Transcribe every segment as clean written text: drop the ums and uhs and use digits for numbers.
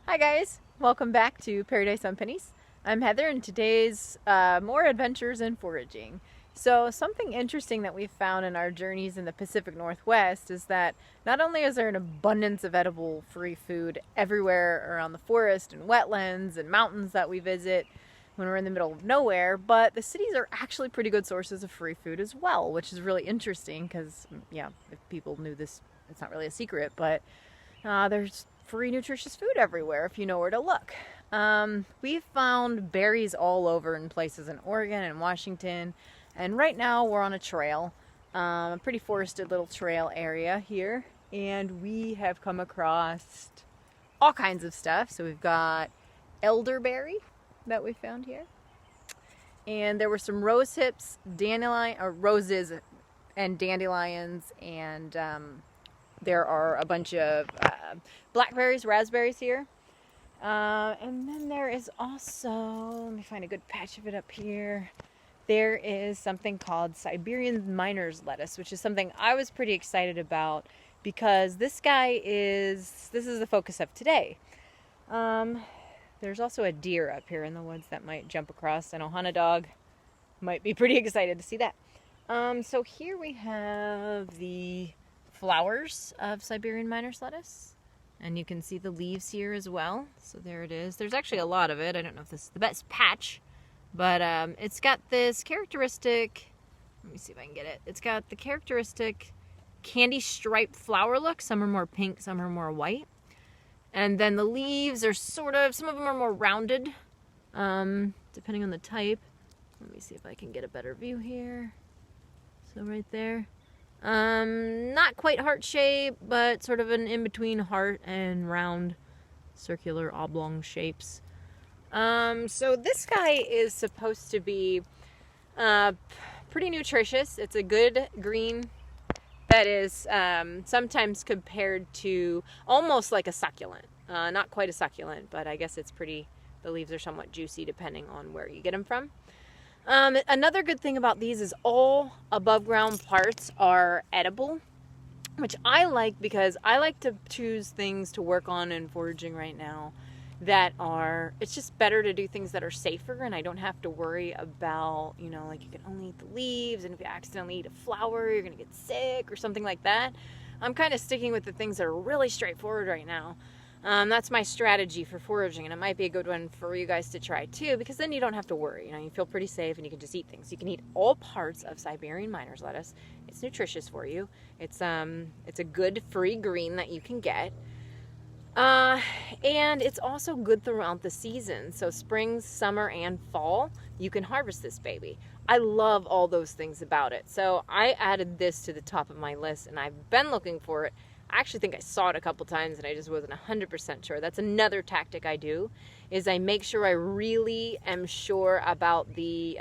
Hi guys, welcome back to Paradise on Pennies. I'm Heather and today's more adventures in foraging. So something interesting that we've found in our journeys in the Pacific Northwest is that not only is there an abundance of edible free food everywhere around the forest and wetlands and mountains that we visit when we're in the middle of nowhere, but the cities are actually pretty good sources of free food as well, which is really interesting because, yeah, if people knew this, it's not really a secret, but there's free nutritious food everywhere if you know where to look. We've found berries all over in places in Oregon and Washington, and right now we're on a trail, a pretty forested little trail area here, and we have come across all kinds of stuff. So we've got elderberry that we found here, and there were some rose hips, roses and dandelions, and there are a bunch of blackberries, raspberries here. And then there is also, let me find a good patch of it up here. There is something called Siberian miner's lettuce, which is something I was pretty excited about because this is the focus of today. There's also a deer up here in the woods that might jump across. I know Hana Dog might be pretty excited to see that. So here we have the flowers of Siberian miner's lettuce, and you can see the leaves here as well. So there it is. There's actually a lot of it. I don't know if this is the best patch, but it's got this characteristic, let me see if I can get it. It's got the characteristic candy striped flower look. Some are more pink, some are more white. And then the leaves are some of them are more rounded, depending on the type. Let me see if I can get a better view here. So right there. Not quite heart shape, but sort of an in-between heart and round, circular, oblong shapes. So this guy is supposed to be pretty nutritious. It's a good green that is sometimes compared to almost like a succulent. Not quite a succulent, but I guess the leaves are somewhat juicy depending on where you get them from. Another good thing about these is all above ground parts are edible, which I like because I like to choose things to work on in foraging right now it's just better to do things that are safer, and I don't have to worry about, like you can only eat the leaves, and if you accidentally eat a flower, you're going to get sick or something like that. I'm kind of sticking with the things that are really straightforward right now. That's my strategy for foraging, and it might be a good one for you guys to try too, because then you don't have to worry. You feel pretty safe, and you can just eat things. You can eat all parts of Siberian miner's lettuce. It's nutritious for you. It's a good free green that you can get, and it's also good throughout the season. So spring, summer, and fall, you can harvest this baby. I love all those things about it. So I added this to the top of my list, and I've been looking for it. I actually think I saw it a couple times and I just wasn't 100% sure. That's another tactic I do, is I make sure I really am sure about the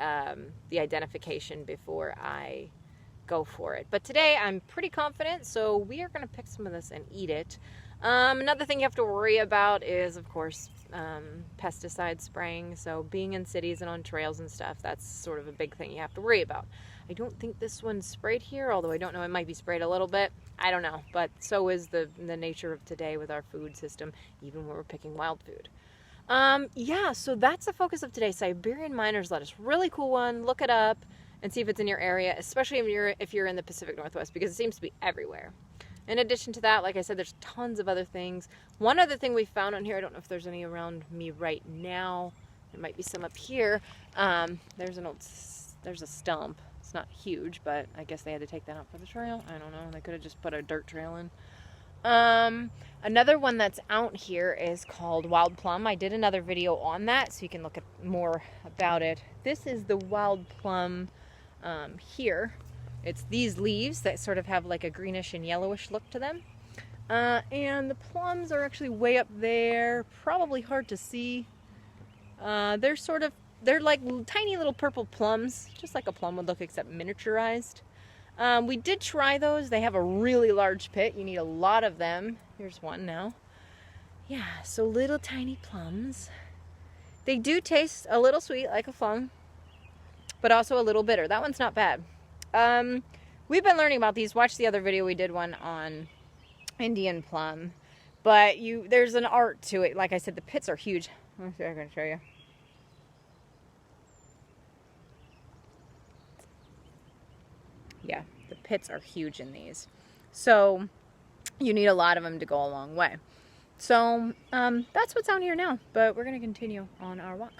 identification before I go for it. But today I'm pretty confident, so we are going to pick some of this and eat it. Another thing you have to worry about is, of course, pesticide spraying. So being in cities and on trails and stuff, that's sort of a big thing you have to worry about. I don't think this one's sprayed here, although I don't know, it might be sprayed a little bit. I don't know, but so is the nature of today with our food system, even when we're picking wild food. Yeah, so that's the focus of today. Siberian miner's lettuce, really cool one. Look it up and see if it's in your area, especially if you're in the Pacific Northwest, because it seems to be everywhere. In addition to that, like I said, there's tons of other things. One other thing we found on here, I don't know if there's any around me right now. There might be some up here. There's a stump. It's not huge, but I guess they had to take that out for the trail. I don't know. They could have just put a dirt trail in. Another one that's out here is called wild plum. I did another video on that, so you can look at more about it. This is the wild plum here. It's these leaves that sort of have like a greenish and yellowish look to them. And the plums are actually way up there, probably hard to see. They're like tiny little purple plums, just like a plum would look, except miniaturized. We did try those. They have a really large pit. You need a lot of them. Here's one now. Yeah, so little tiny plums. They do taste a little sweet, like a plum, but also a little bitter. That one's not bad. We've been learning about these. Watch the other video. We did one on Indian plum. But there's an art to it. Like I said, the pits are huge. Let me see if I can show you. Yeah, the pits are huge in these. So you need a lot of them to go a long way. So that's what's down here now, but we're going to continue on our walk.